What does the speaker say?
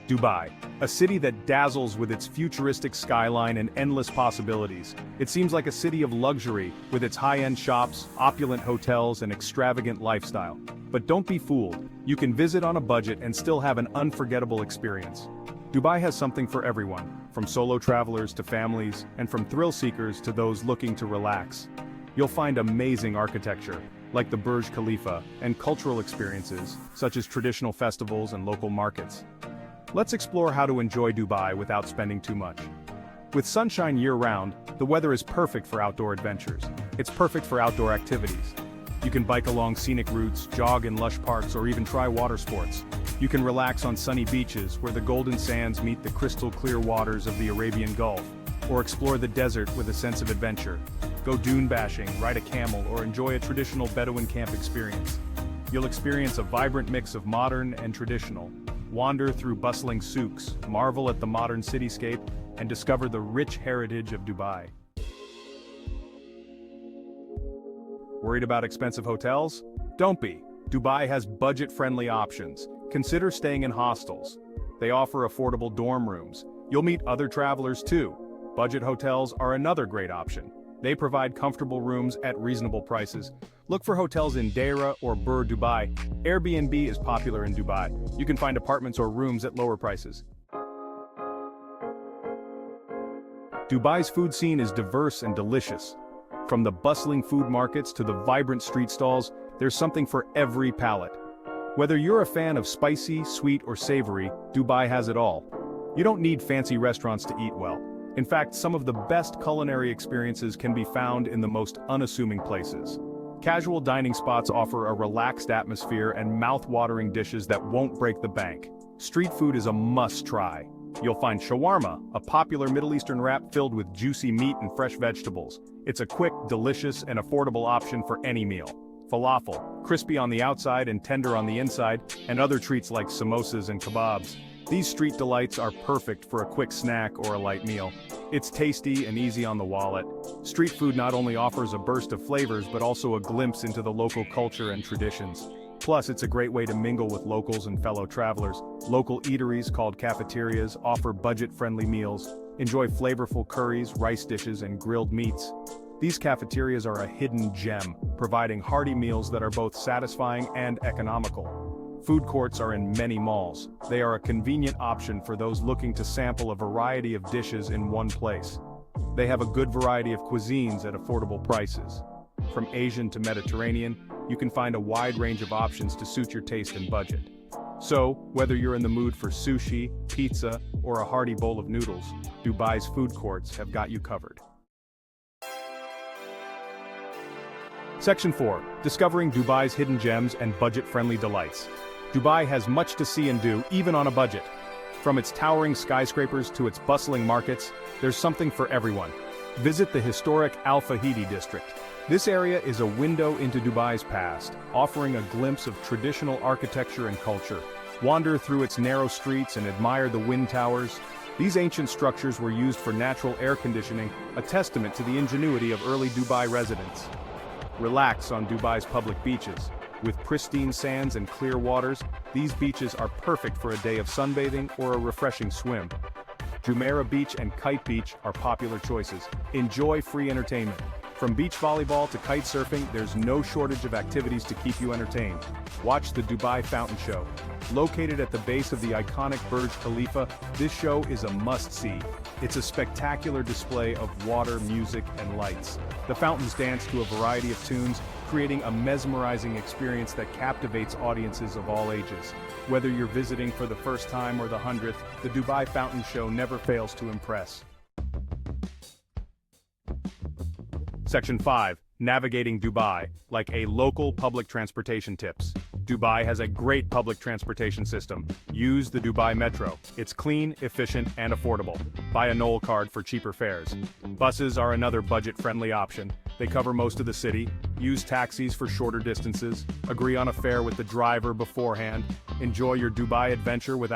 Dubai, a city that dazzles with its futuristic skyline and endless possibilities. It seems like a city of luxury, with its high-end shops, opulent hotels, and extravagant lifestyle. But don't be fooled, you can visit on a budget and still have an unforgettable experience. Dubai has something for everyone, from solo travelers to families, and from thrill seekers to those looking to relax. You'll find amazing architecture, like the Burj Khalifa, and cultural experiences, such as traditional festivals and local markets. Let's explore how to enjoy Dubai without spending too much. With sunshine year-round, the weather is perfect for outdoor adventures. It's perfect for outdoor activities. You can bike along scenic routes, jog in lush parks, or even try water sports. You can relax on sunny beaches where the golden sands meet the crystal-clear waters of the Arabian Gulf, or explore the desert with a sense of adventure. Go dune bashing, ride a camel, or enjoy a traditional Bedouin camp experience. You'll experience a vibrant mix of modern and traditional. Wander through bustling souks, marvel at the modern cityscape, and discover the rich heritage of Dubai. Worried about expensive hotels? Don't be. Dubai has budget-friendly options. Consider staying in hostels. They offer affordable dorm rooms. You'll meet other travelers too. Budget hotels are another great option. They provide comfortable rooms at reasonable prices. Look for hotels in Deira or Bur Dubai. Airbnb is popular in Dubai. You can find apartments or rooms at lower prices. Dubai's food scene is diverse and delicious. From the bustling food markets to the vibrant street stalls, there's something for every palate. Whether you're a fan of spicy, sweet, or savory, Dubai has it all. You don't need fancy restaurants to eat well. In fact, some of the best culinary experiences can be found in the most unassuming places. Casual dining spots offer a relaxed atmosphere and mouth-watering dishes that won't break the bank. Street food is a must-try. You'll find shawarma, a popular Middle Eastern wrap filled with juicy meat and fresh vegetables. It's a quick, delicious, and affordable option for any meal. Falafel, crispy on the outside and tender on the inside, and other treats like samosas and kebabs. These street delights are perfect for a quick snack or a light meal. It's tasty and easy on the wallet. Street food not only offers a burst of flavors but also a glimpse into the local culture and traditions. Plus, it's a great way to mingle with locals and fellow travelers. Local eateries, called cafeterias, offer budget-friendly meals. Enjoy flavorful curries, rice dishes, and grilled meats. These cafeterias are a hidden gem, providing hearty meals that are both satisfying and economical. Food courts are in many malls. They are a convenient option for those looking to sample a variety of dishes in one place. They have a good variety of cuisines at affordable prices. From Asian to Mediterranean, you can find a wide range of options to suit your taste and budget. So, whether you're in the mood for sushi, pizza, or a hearty bowl of noodles, Dubai's food courts have got you covered. Section 4. Discovering Dubai's hidden gems and budget-friendly delights. Dubai has much to see and do, even on a budget. From its towering skyscrapers to its bustling markets, there's something for everyone. Visit the historic Al Fahidi district. This area is a window into Dubai's past, offering a glimpse of traditional architecture and culture. Wander through its narrow streets and admire the wind towers. These ancient structures were used for natural air conditioning, a testament to the ingenuity of early Dubai residents. Relax on Dubai's public beaches. With pristine sands and clear waters, these beaches are perfect for a day of sunbathing or a refreshing swim. Jumeirah Beach and Kite Beach are popular choices. Enjoy free entertainment. From beach volleyball to kite surfing, there's no shortage of activities to keep you entertained. Watch the Dubai Fountain Show. Located at the base of the iconic Burj Khalifa, this show is a must-see. It's a spectacular display of water, music, and lights. The fountains dance to a variety of tunes, creating a mesmerizing experience that captivates audiences of all ages. Whether you're visiting for the first time or the 100th, the Dubai Fountain Show never fails to impress. Section 5. Navigating Dubai, like a local public transportation tips. Dubai has a great public transportation system. Use the Dubai Metro. It's clean, efficient, and affordable. Buy a Knoll card for cheaper fares. Buses are another budget-friendly option. They cover most of the city. Use taxis for shorter distances. Agree on a fare with the driver beforehand. Enjoy your Dubai adventure without